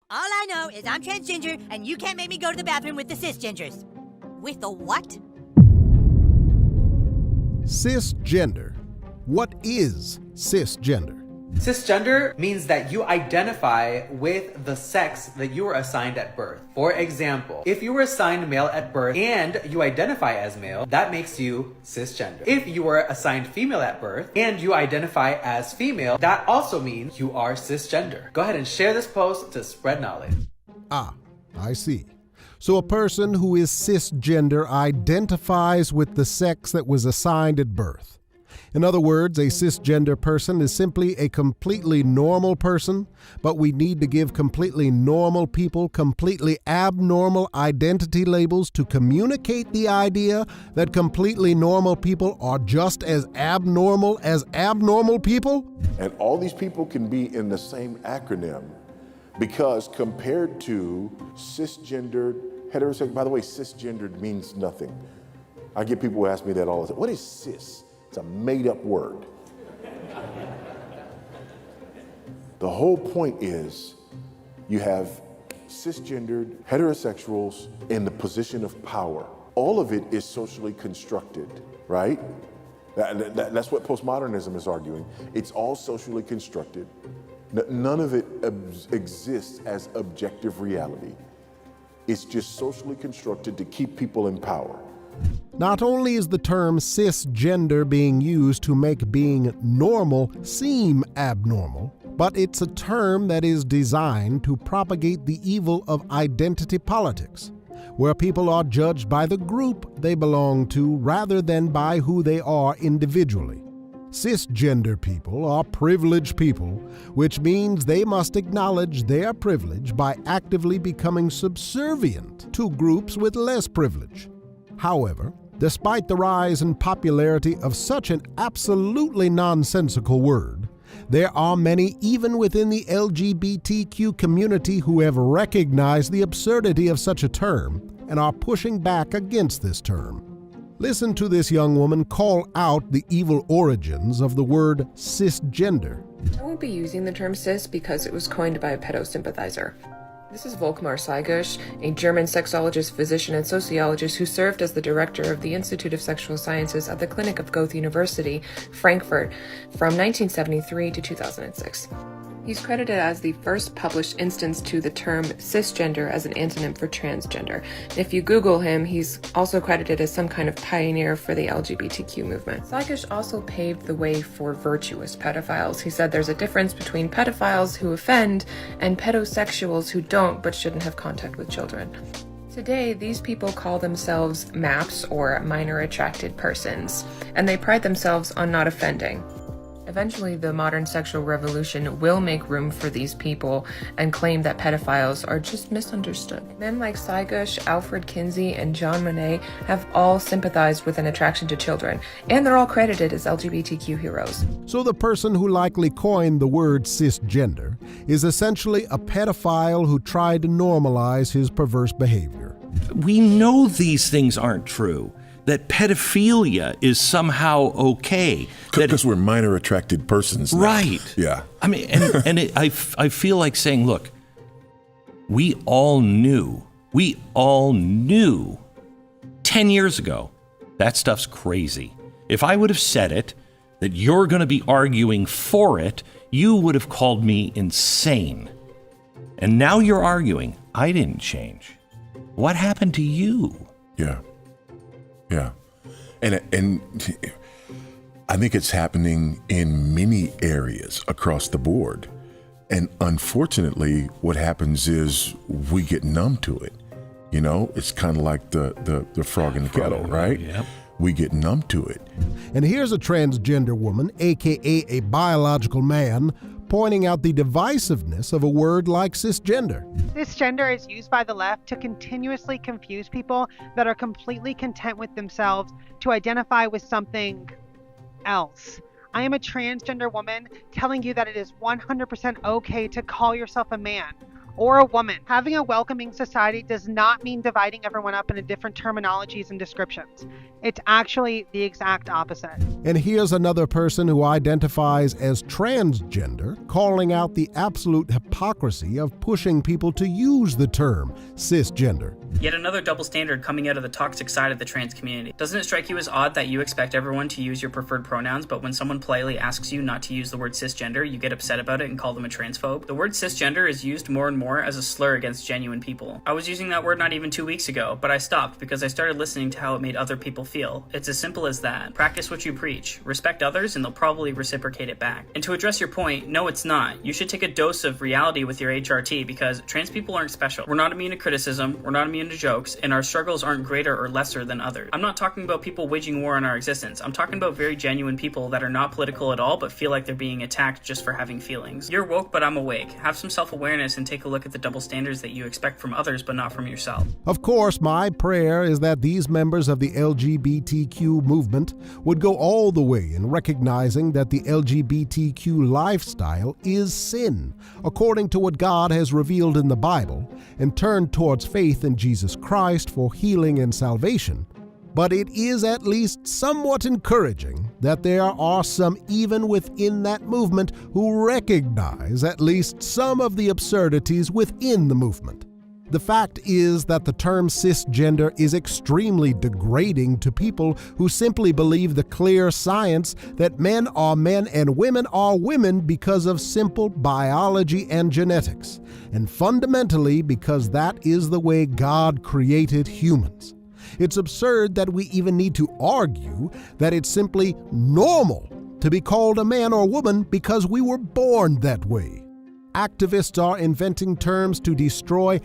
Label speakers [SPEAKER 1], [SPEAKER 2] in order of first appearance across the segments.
[SPEAKER 1] All I know is I'm transgender, and you can't make me go to the bathroom with the cisgenders. With the what?
[SPEAKER 2] Cisgender. What is cisgender?
[SPEAKER 3] Cisgender means that you identify with the sex that you were assigned at birth. For example, if you were assigned male at birth and you identify as male, that makes you cisgender. If you were assigned female at birth and you identify as female, that also means you are cisgender. Go ahead and share this post to spread knowledge.
[SPEAKER 2] Ah, I see. So a person who is cisgender identifies with the sex that was assigned at birth. In other words, a cisgender person is simply a completely normal person, but we need to give completely normal people completely abnormal identity labels to communicate the idea that completely normal people are just as abnormal people?
[SPEAKER 4] And all these people can be in the same acronym because compared to cisgendered, heterosexual, by the way, cisgendered means nothing. I get people who ask me that all the time. What is cis? It's a made-up word. The whole point is you have cisgendered heterosexuals in the position of power. All of it is socially constructed, right? That's what postmodernism is arguing. It's all socially constructed. None of it exists as objective reality. It's just socially constructed to keep people in power.
[SPEAKER 2] Not only is the term cisgender being used to make being normal seem abnormal, but it's a term that is designed to propagate the evil of identity politics, where people are judged by the group they belong to rather than by who they are individually. Cisgender people are privileged people, which means they must acknowledge their privilege by actively becoming subservient to groups with less privilege. However, despite the rise in popularity of such an absolutely nonsensical word, there are many even within the LGBTQ community who have recognized the absurdity of such a term and are pushing back against this term. Listen to this young woman call out the evil origins of the word cisgender.
[SPEAKER 5] I won't be using the term cis because it was coined by a pedo sympathizer. This is Volkmar Seigusch, a German sexologist, physician, and sociologist who served as the director of the Institute of Sexual Sciences at the Clinic of Goethe University, Frankfurt, from 1973 to 2006. He's credited as the first published instance to the term cisgender as an antonym for transgender. If you Google him, he's also credited as some kind of pioneer for the LGBTQ movement. Seigusch also paved the way for virtuous pedophiles. He said there's a difference between pedophiles who offend and pedosexuals who don't but shouldn't have contact with children. Today, these people call themselves MAPs, or minor attracted persons, and they pride themselves on not offending. Eventually, the modern sexual revolution will make room for these people and claim that pedophiles are just misunderstood. Men like Seigusch, Alfred Kinsey, and Jean Monnet have all sympathized with an attraction to children, and they're all credited as LGBTQ heroes.
[SPEAKER 2] So the person who likely coined the word cisgender is essentially a pedophile who tried to normalize his perverse behavior.
[SPEAKER 6] We know these things aren't true. That pedophilia is somehow okay.
[SPEAKER 4] Because we're minor attracted persons now.
[SPEAKER 6] Right.
[SPEAKER 4] Yeah.
[SPEAKER 6] I mean, I feel like saying, look, we all knew 10 years ago, that stuff's crazy. If I would have said it, that you're going to be arguing for it, you would have called me insane. And now you're arguing, I didn't change. What happened to you?
[SPEAKER 4] Yeah. Yeah. And I think it's happening in many areas across the board. And unfortunately, what happens is we get numb to it. You know, it's kind of like the frog in the kettle, right?
[SPEAKER 6] Yep.
[SPEAKER 4] We get numb to it.
[SPEAKER 2] And here's a transgender woman, aka a biological man, pointing out the divisiveness of a word like cisgender.
[SPEAKER 7] Cisgender is used by the left to continuously confuse people that are completely content with themselves to identify with something else. I am a transgender woman telling you that it is 100% okay to call yourself a man. or a woman. Having a welcoming society does not mean dividing everyone up into different terminologies and descriptions. It's actually the exact opposite.
[SPEAKER 2] And here's another person who identifies as transgender calling out the absolute hypocrisy of pushing people to use the term cisgender.
[SPEAKER 8] Yet another double standard coming out of the toxic side of the trans community. Doesn't it strike you as odd that you expect everyone to use your preferred pronouns, but when someone politely asks you not to use the word cisgender, you get upset about it and call them a transphobe? The word cisgender is used more and more as a slur against genuine people. I was using that word not even 2 weeks ago, but I stopped because I started listening to how it made other people feel. It's as simple as that. Practice what you preach. Respect others and they'll probably reciprocate it back. And to address your point, no it's not. You should take a dose of reality with your HRT because trans people aren't special. We're not immune to criticism, we're not immune to jokes, and our struggles aren't greater or lesser than others. I'm not talking about people waging war on our existence. I'm talking about very genuine people that are not political at all but feel like they're being attacked just for having feelings. You're woke but I'm awake. Have some self-awareness and take a look at the double standards that you expect from others but not from yourself.
[SPEAKER 2] Of course, my prayer is that these members of the LGBTQ movement would go all the way in recognizing that the LGBTQ lifestyle is sin, according to what God has revealed in the Bible, and turn towards faith in Jesus Christ for healing and salvation. But it is at least somewhat encouraging that there are some even within that movement who recognize at least some of the absurdities within the movement. The fact is that the term cisgender is extremely degrading to people who simply believe the clear science that men are men and women are women because of simple biology and genetics, and fundamentally because that is the way God created humans. It's absurd that we even need to argue that it's simply normal to be called a man or woman because we were born that way. Activists are inventing terms to destroy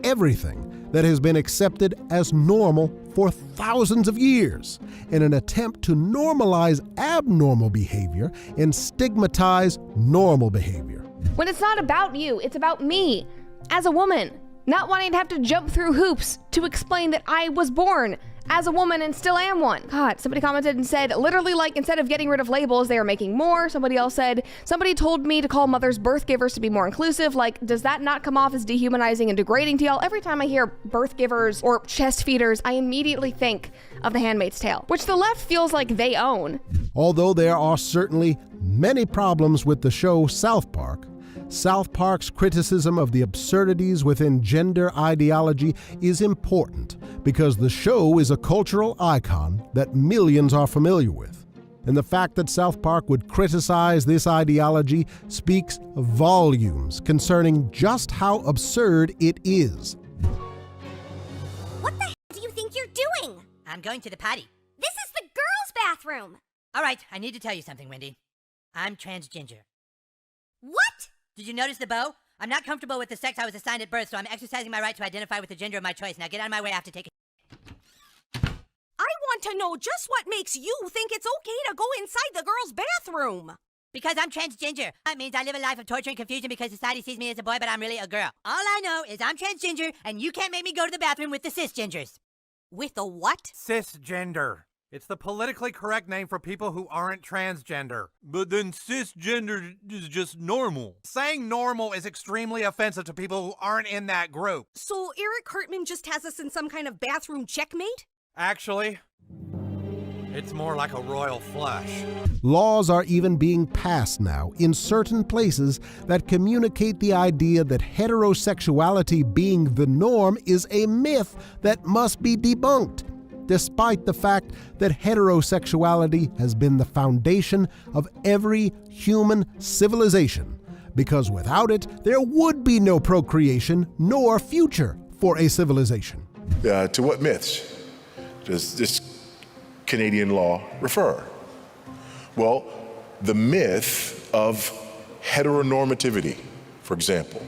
[SPEAKER 2] everything that has been accepted as normal for thousands of years in an attempt to normalize abnormal behavior and stigmatize normal behavior.
[SPEAKER 9] When it's not about you, it's about me as a woman, not wanting to have to jump through hoops to explain that I was born as a woman and still am one. God, somebody commented and said, literally, like, instead of getting rid of labels, they are making more. Somebody else said, somebody told me to call mothers birth givers to be more inclusive. Like, does that not come off as dehumanizing and degrading to y'all? Every time I hear birth givers or chest feeders, I immediately think of The Handmaid's Tale, which the left feels like they own.
[SPEAKER 2] Although there are certainly many problems with the show South Park, South Park's criticism of the absurdities within gender ideology is important because the show is a cultural icon that millions are familiar with. And the fact that South Park would criticize this ideology speaks volumes concerning just how absurd it is.
[SPEAKER 10] What the hell do you think you're doing?
[SPEAKER 1] I'm going to the potty.
[SPEAKER 10] This is the girls' bathroom.
[SPEAKER 1] All right, I need to tell you something, Wendy. I'm transgender.
[SPEAKER 10] What?
[SPEAKER 1] Did you notice the bow? I'm not comfortable with the sex I was assigned at birth, so I'm exercising my right to identify with the gender of my choice. Now get out of my way, I have to take a...
[SPEAKER 10] I want to know just what makes you think it's okay to go inside the girls' bathroom.
[SPEAKER 1] Because I'm transgender. That means I live a life of torture and confusion because society sees me as a boy, but I'm really a girl. All I know is I'm transgender, and you can't make me go to the bathroom with the cisgenders.
[SPEAKER 10] With the what?
[SPEAKER 11] Cisgender. It's the politically correct name for people who aren't transgender. But then cisgender is just normal. Saying normal is extremely offensive to people who aren't in that group.
[SPEAKER 10] So Eric Hartman just has us in some kind of bathroom checkmate?
[SPEAKER 11] Actually, it's more like a royal flush.
[SPEAKER 2] Laws are even being passed now in certain places that communicate the idea that heterosexuality being the norm is a myth that must be debunked, despite the fact that heterosexuality has been the foundation of every human civilization, because without it, there would be no procreation nor future for a civilization.
[SPEAKER 4] To what myths does this Canadian law refer? Well, the myth of heteronormativity, for example.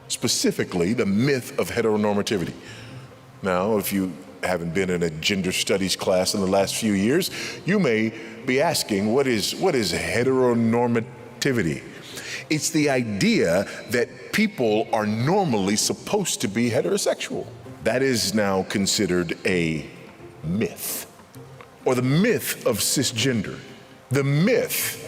[SPEAKER 4] Specifically, the myth of heteronormativity. Now, if you haven't been in a gender studies class in the last few years, you may be asking, what is heteronormativity? It's the idea that people are normally supposed to be heterosexual. That is now considered a myth, or the myth of cisgender, the myth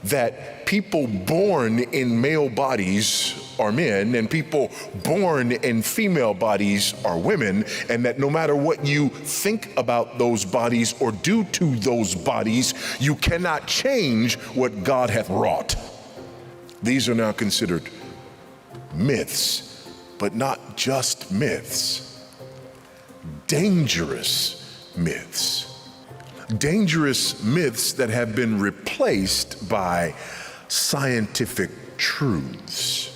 [SPEAKER 4] that people born in male bodies are men and people born in female bodies are women, and that no matter what you think about those bodies or do to those bodies, you cannot change what God hath wrought. These are now considered myths, but not just myths, dangerous myths. Dangerous myths that have been replaced by scientific truths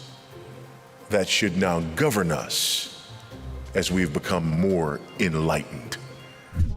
[SPEAKER 4] that should now govern us as we've become more enlightened.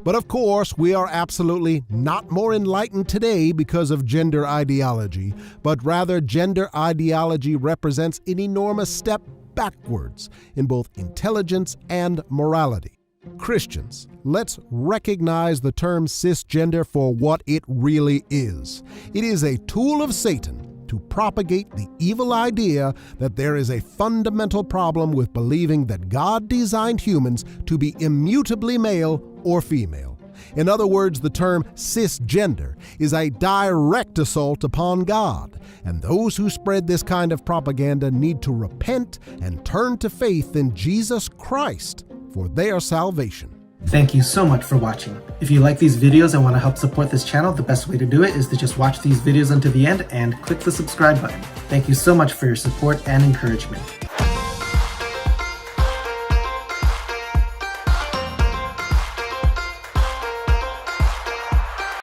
[SPEAKER 2] But of course, we are absolutely not more enlightened today because of gender ideology, but rather gender ideology represents an enormous step backwards in both intelligence and morality. Christians, let's recognize the term cisgender for what it really is. It is a tool of Satan to propagate the evil idea that there is a fundamental problem with believing that God designed humans to be immutably male or female. In other words, the term cisgender is a direct assault upon God, and those who spread this kind of propaganda need to repent and turn to faith in Jesus Christ for their salvation.
[SPEAKER 12] Thank you so much for watching. If you like these videos and want to help support this channel, the best way to do it is to just watch these videos until the end and click the subscribe button. Thank you so much for your support and encouragement.